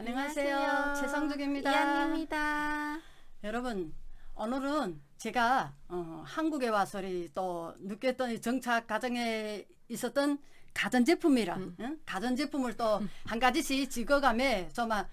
안녕하세요. 최상숙입니다. 이한입니다. 여러분, 오늘은 제가 한국에 와서 또 느꼈던 정착 과정에 있었던 가전제품이라 가전제품을 또 한 가지씩 찍어가며 정말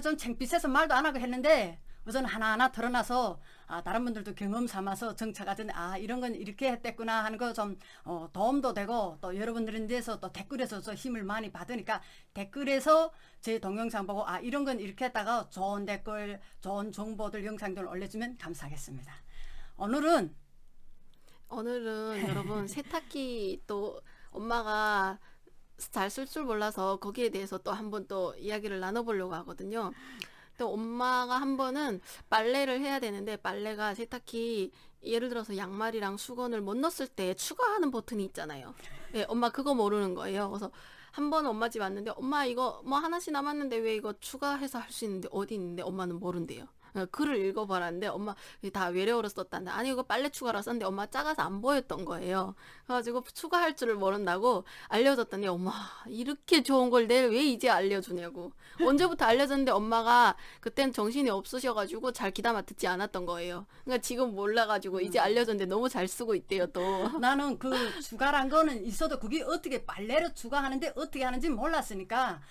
좀 창피해서 말도 안 하고 했는데 우선 하나하나 털어놔서 다른 분들도 경험 삼아서 정착하던 이런 건 이렇게 했댔구나 하는 거 좀 도움도 되고 또 여러분들에 대해서 또 댓글에서 저 힘을 많이 받으니까 댓글에서 제 동영상 보고 이런 건 이렇게 했다가 좋은 댓글 좋은 정보들 영상들 올려주면 감사하겠습니다. 오늘은 여러분 세탁기 또 엄마가 잘 쓸 줄 몰라서 거기에 대해서 또 한번 또 이야기를 나눠보려고 하거든요. 또 엄마가 한 번은 빨래를 해야 되는데 빨래가 세탁기 예를 들어서 양말이랑 수건을 못 넣었을 때 추가하는 버튼이 있잖아요. 예, 엄마 그거 모르는 거예요. 그래서 한 번 엄마 집 왔는데 엄마 이거 뭐 하나씩 남았는데 왜 이거 추가해서 할 수 있는데 어디 있는데 엄마는 모른대요. 글을 읽어봐라는데 엄마 다 외래어로 썼단다. 아니 이거 빨래 추가라 썼는데 엄마 작아서 안 보였던 거예요. 그래가지고 추가할 줄을 모른다고 알려줬더니 엄마 이렇게 좋은 걸 내일 왜 이제 알려주냐고. 언제부터 알려줬는데 엄마가 그땐 정신이 없으셔가지고 잘 귀담아 듣지 않았던 거예요. 그러니까 지금 몰라가지고 이제 알려줬는데 너무 잘 쓰고 있대요 또. 나는 그 추가란 거는 있어도 그게 어떻게 빨래를 추가하는데 어떻게 하는지 몰랐으니까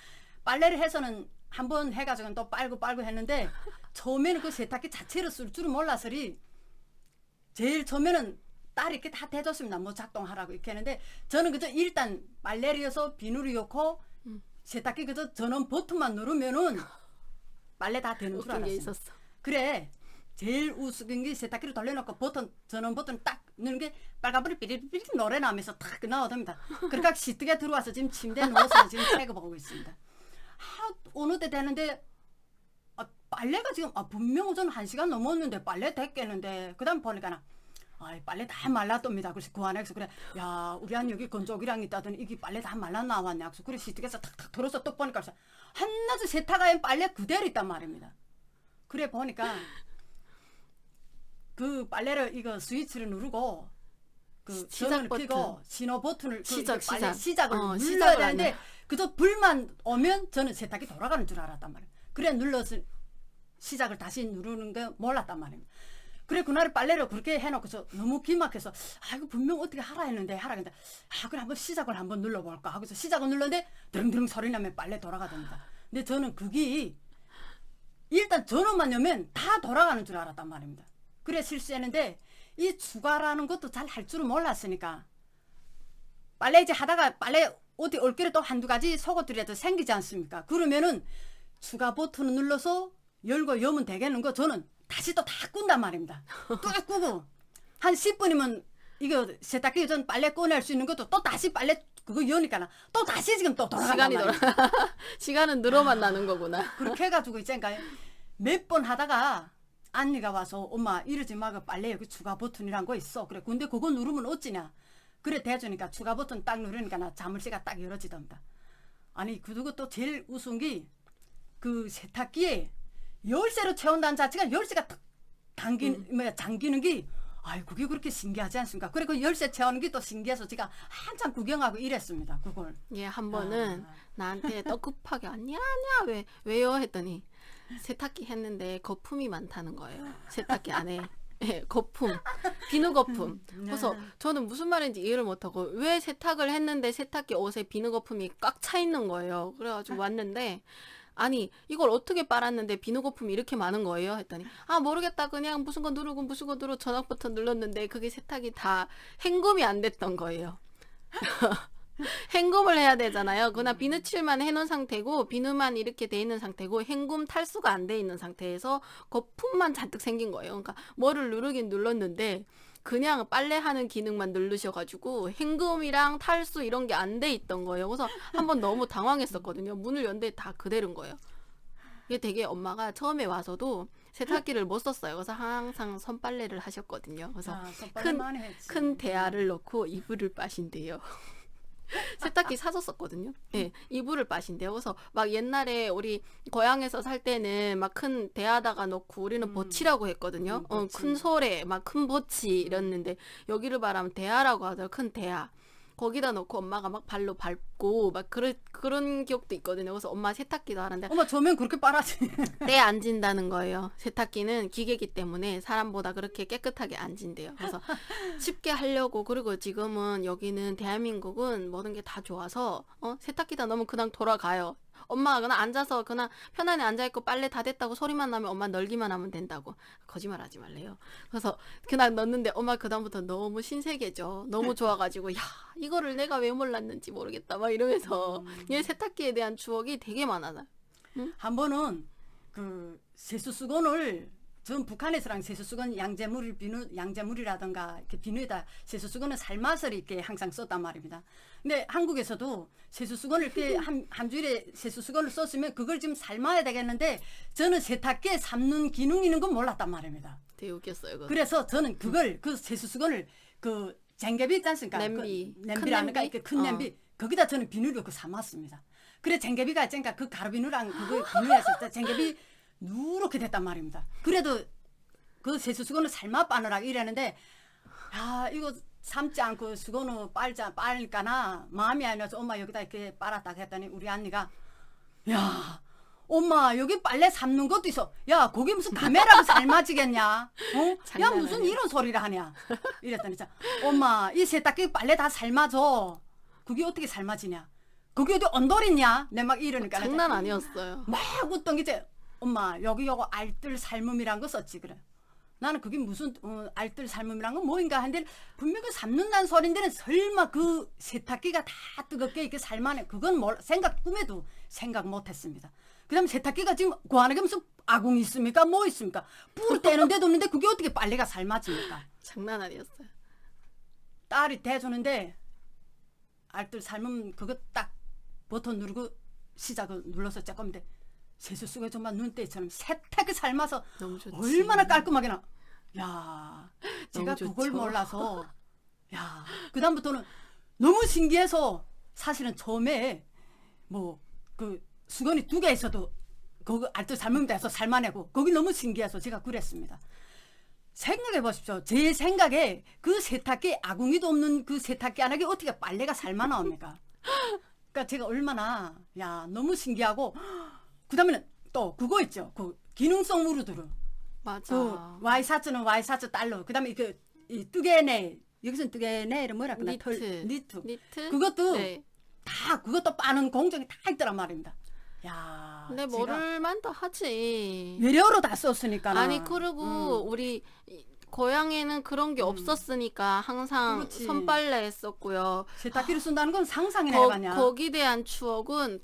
빨래를 해서는 한번 해가지고 또 빨고 했는데 처음에는 그 세탁기 자체를 쓸 줄은 몰라서리 제일 처음에는 딸이 이렇게 다 대줬습니다. 뭐 작동하라고 이렇게 했는데 저는 그저 일단 빨래리여서 비누를 넣고 세탁기 그저 전원 버튼만 누르면은 빨래 다 되는 줄 알았어요. 있었어. 그래 제일 우스운 게 세탁기를 돌려놓고 전원 버튼 딱 누르는 게 빨간불이 삐리삐리 노래 나오면서 탁 나오답니다. 그러니까 시뜨게 들어와서 지금 침대에 누워서 지금 책을 보고 있습니다. 어느 때 되는데 빨래가 지금 분명 오전 1시간 넘었는데 빨래 됐겠는데 그 다음 보니까 빨래 다 말랐답니다. 그래서 그 안에서 그래 야 우리 한 여기 건조기랑 있다더니 이게 빨래 다 말라 나왔냐. 그래서 그래 시뜨게서 탁탁 털어서 또 보니까 한낮에 세탁하에 빨래 그대로 있단 말입니다. 그래 보니까 그 빨래를 이거 스위치를 누르고 그 전원을 켜고 신호 버튼을 시작을 눌러야 되는데 그저 불만 오면 저는 세탁기 돌아가는 줄 알았단 말이에요. 그래 눌러서 시작을 다시 누르는 거 몰랐단 말입니다. 그래 그날 빨래를 그렇게 해놓고서 너무 기막혀서 이거 분명 어떻게 하라 했는데 그래 한번 시작을 한번 눌러볼까 하고서 시작을 눌렀는데 드릉드릉 소리 나면 빨래 돌아가답니다. 근데 저는 그게 일단 전원만 넣으면 다 돌아가는 줄 알았단 말입니다. 그래 실수했는데 이 추가라는 것도 잘 할 줄은 몰랐으니까 빨래 이제 하다가 빨래 어디 올길에 또 한두 가지 속옷들이라도 생기지 않습니까? 그러면은 추가 버튼을 눌러서 열고 여면 되겠는 거 저는 다시 또 다 끈단 말입니다. 또 끄고 한 10분이면 이거 세탁기 전 빨래 꺼낼 수 있는 것도 또 다시 빨래 그거 여니까 또 다시 지금 또 돌아간단 말입니다. 시간은 늘어만 나는 거구나. 그렇게 해가지고 있잖아요. 몇 번 하다가 언니가 와서 엄마 이러지 마고 빨래 여기 추가 버튼이란 거 있어. 그래 근데 그거 누르면 어찌냐. 그래 대주니까 추가 버튼 딱 누르니까 나 자물쇠가 딱 열어지답니다. 아니 그것도 제일 우스운 게 그 세탁기에 열쇠로 채운다는 자체가 열쇠가 딱 잠기는 게 그게 그렇게 신기하지 않습니까? 그래 그 열쇠 채우는 게 또 신기해서 제가 한참 구경하고 이랬습니다. 그걸. 예, 한 번은 나한테 떡급하게 아니야 왜요 했더니 세탁기 했는데 거품이 많다는 거예요. 세탁기 안에. 예, 거품, 비누 거품. 그래서 저는 무슨 말인지 이해를 못하고 왜 세탁을 했는데 세탁기 옷에 비누 거품이 꽉 차 있는 거예요. 그래가지고 왔는데 아니 이걸 어떻게 빨았는데 비누 거품이 이렇게 많은 거예요 했더니 모르겠다 그냥 무슨 거 누르고 무슨 거 누르고 전원 버튼 눌렀는데 그게 세탁이 다 헹굼이 안 됐던 거예요. 헹굼을 해야 되잖아요. 그러나 비누칠만 해놓은 상태고 비누만 이렇게 돼 있는 상태고 헹굼 탈수가 안 돼 있는 상태에서 거품만 잔뜩 생긴 거예요. 그러니까 뭐를 누르긴 눌렀는데 그냥 빨래하는 기능만 누르셔가지고 헹굼이랑 탈수 이런 게 안 돼 있던 거예요. 그래서 한번 너무 당황했었거든요. 문을 연데 다 그대로인 거예요. 이게 되게 엄마가 처음에 와서도 세탁기를 못 썼어요. 그래서 항상 손빨래를 하셨거든요. 그래서 큰 대야를 넣고 이불을 빠신대요. 세탁기 사줬었거든요. 네, 이불을 빠신대요. 그래서 막 옛날에 우리 고향에서 살 때는 막 큰 대야다가 넣고 우리는 버치라고 했거든요. 큰 소래, 막 큰 버치 이랬는데 여기를 말하면 대야라고 하더라고요. 큰 대야. 거기다 놓고 엄마가 막 발로 밟고 막 그런 기억도 있거든요. 그래서 엄마 세탁기도 하는데 엄마 조명 그렇게 빨아지. 때 안 진다는 거예요. 세탁기는 기계이기 때문에 사람보다 그렇게 깨끗하게 안 진대요. 그래서 쉽게 하려고. 그리고 지금은 여기는 대한민국은 모든 게 다 좋아서 세탁기다 넣으면 그냥 돌아가요. 엄마가 그냥 앉아서 그냥 편안히 앉아있고 빨래 다 됐다고 소리만 나면 엄마 널기만 하면 된다고. 거짓말하지 말래요. 그래서 그냥 넣는데 엄마 그다음부터 너무 신세계죠. 너무 좋아가지고 야 이거를 내가 왜 몰랐는지 모르겠다 막 이러면서 얘 세탁기에 대한 추억이 되게 많아요. 응? 한 번은 그 세수수건을 전 북한에서랑 세수수건 양재물이라든가 이렇게 비누에다 세수수건을 삶아서 이렇게 항상 썼단 말입니다. 근데 한국에서도 세수수건을 이렇게 한 주일에 세수수건을 썼으면 그걸 지금 삶아야 되겠는데 저는 세탁기에 삶는 기능이 있는 건 몰랐단 말입니다. 되게 웃겼어요. 그거. 그래서 저는 그걸 그 세수수건을 그 쟁개비 있지 않습니까? 냄비. 그 냄비라니까 이렇게 큰 냄비 거기다 저는 비누를 그 삶았습니다. 그래 쟁개비가 있으니까 그 가루비누랑 그거 비누에서 쟁개비 누렇게 됐단 말입니다. 그래도 그 세수수건을 삶아 빠느라 이랬는데 야 이거 삶지 않고 수건을 빨까나 마음이 아니어서 엄마 여기다 이렇게 빨았다 했더니 우리 언니가 야 엄마 여기 빨래 삶는 것도 있어. 야 거기 무슨 카메라로 삶아지겠냐? 야 무슨 이런 소리를 하냐? 이랬더니 엄마 이 세탁기 빨래 다 삶아줘. 그게 어떻게 삶아지냐? 그게 어디 언돌 있냐? 내 막 이러니까 장난 아니었어요. 막 웃던 게 이제 엄마 여기 요거 알뜰 삶음이란 거 썼지 그래. 나는 그게 무슨 알뜰 삶음이란 건 뭐인가 했는데 분명히 삶는다는 소린데는 설마 그 세탁기가 다 뜨겁게 이렇게 삶아내 그건 꿈에도 생각 못했습니다. 그다음 세탁기가 지금 그 안에 무슨 아궁이 있습니까? 뭐 있습니까? 불 떼는 데도 없는데 그게 어떻게 빨래가 삶아집니까? 장난 아니었어요. 딸이 대주는데 알뜰 삶음 그거 딱 버튼 누르고 시작을 눌러서 조금인데 세수수가 정말 눈대처럼 세탁기 삶아서 얼마나 깔끔하게 나. 야, 제가 그걸 몰라서 야, 그다음부터는 너무 신기해서 사실은 처음에 뭐 그 수건이 2개 있어도 그거 알뜰 삶으면 돼서 삶아내고 거기 너무 신기해서 제가 그랬습니다. 생각해 보십시오. 제 생각에 그 세탁기 아궁이도 없는 그 세탁기 안에 어떻게 빨래가 삶아 나옵니까? 그러니까 제가 얼마나 야 너무 신기하고 그다음에는 또 그거 있죠. 그 기능성 무르드르. 맞아. 그 와이사츠는 와이사츠 달러. 그다음에 이 뜨개네 여기서는 뜨개네를 뭐라 그러나 니트. 그것도 네. 다 그것도 빠는 공정이 다 있더란 말입니다. 야. 근데 모를만도 하지. 외래어로 다 썼으니까. 아니 그리고 우리 고향에는 그런 게 없었으니까 항상 그렇지. 손빨래 했었고요. 세탁기를 쓴다는 건 상상이나 해봐냐. 거기에 대한 추억은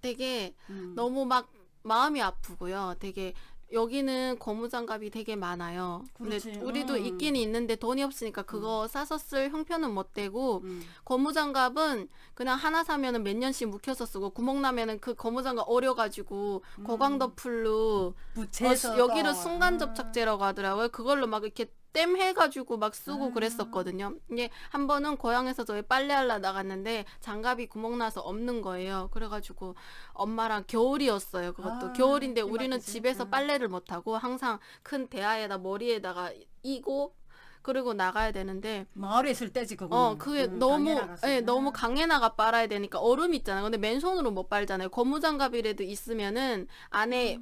되게 너무 막 마음이 아프고요. 되게 여기는 고무장갑이 되게 많아요. 근데 그렇지. 우리도 있긴 있는데 돈이 없으니까 그거 싸서 쓸 형편은 못 되고 고무장갑은 그냥 하나 사면은 몇 년씩 묵혀서 쓰고 구멍 나면은 그 고무장갑 어려가지고 고강도풀로 부채에서 여기를 순간 접착제라고 하더라고요. 그걸로 막 이렇게 땜 해가지고 막 쓰고 그랬었거든요. 이게 한 번은 고향에서 저희 빨래하러 나갔는데 장갑이 구멍 나서 없는 거예요. 그래가지고 엄마랑 겨울이었어요. 그것도 겨울인데 우리는 집에서 빨래를 못 하고 항상 큰 대야에다 머리에다가 이고 그리고 나가야 되는데 마을에 있을 때지 그거. 그게 너무 강에 나가 빨아야 되니까 얼음 있잖아요. 근데 맨손으로 못 빨잖아요. 고무장갑이라도 있으면은 안에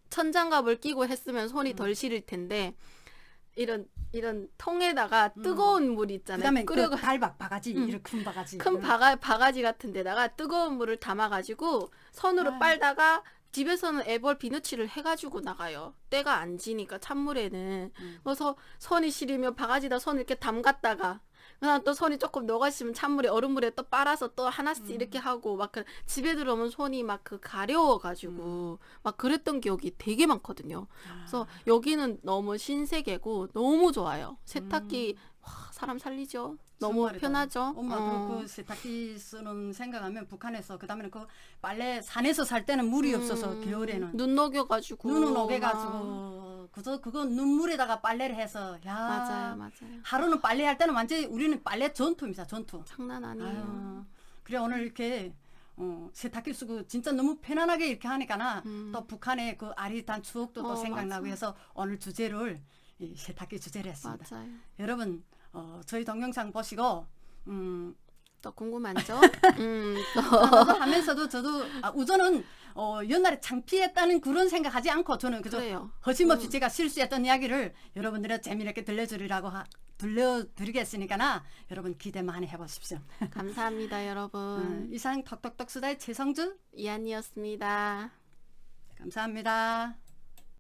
천장갑을 끼고 했으면 손이 덜 시릴 텐데. 이런 통에다가 뜨거운 물 있잖아요. 그다음에 그 달박 바가지 이렇게 큰 바가지. 큰 바가지 같은 데다가 뜨거운 물을 담아가지고 손으로 빨다가 집에서는 애벌 비누칠을 해가지고 나가요. 때가 안 지니까 찬물에는. 그래서 손이 시리면 바가지에다 손을 이렇게 담갔다가 그다음 또 손이 조금 녹아있으면 찬물에 얼음물에 또 빨아서 또 하나씩 이렇게 하고 막 집에 들어오면 손이 막 그 가려워가지고 막 그랬던 기억이 되게 많거든요. 그래서 여기는 너무 신세계고 너무 좋아요. 세탁기 와, 사람 살리죠. 너무 정말이다. 편하죠. 엄마도 그 세탁기 쓰는 생각하면 북한에서 그다음에는 그 빨래 산에서 살 때는 물이 없어서 겨울에는 눈 녹여가지고 눈은 녹여가지고 그거 눈물에다가 빨래를 해서 야 맞아요. 하루는 빨래할 때는 완전히 우리는 빨래 전투입니다. 전투. 장난 아니에요. 그래 오늘 이렇게 세탁기 쓰고 진짜 너무 편안하게 이렇게 하니까나 또 북한의 그 아릿한 추억도 또 생각나고 맞아. 해서 오늘 주제를 이 세탁기 주제를 했습니다. 맞아요. 여러분 저희 동영상 보시고 또 궁금하죠? 나도 하면서도 저도 우선은 옛날에 창피했다는 그런 생각하지 않고 저는 그저 그래요. 거침없이 제가 실수했던 이야기를 여러분들의 재미있게 들려드리겠으니까 여러분 기대 많이 해보십시오. 감사합니다, 여러분. 이상 톡톡톡 수다의 최성주 이한이었습니다. 감사합니다.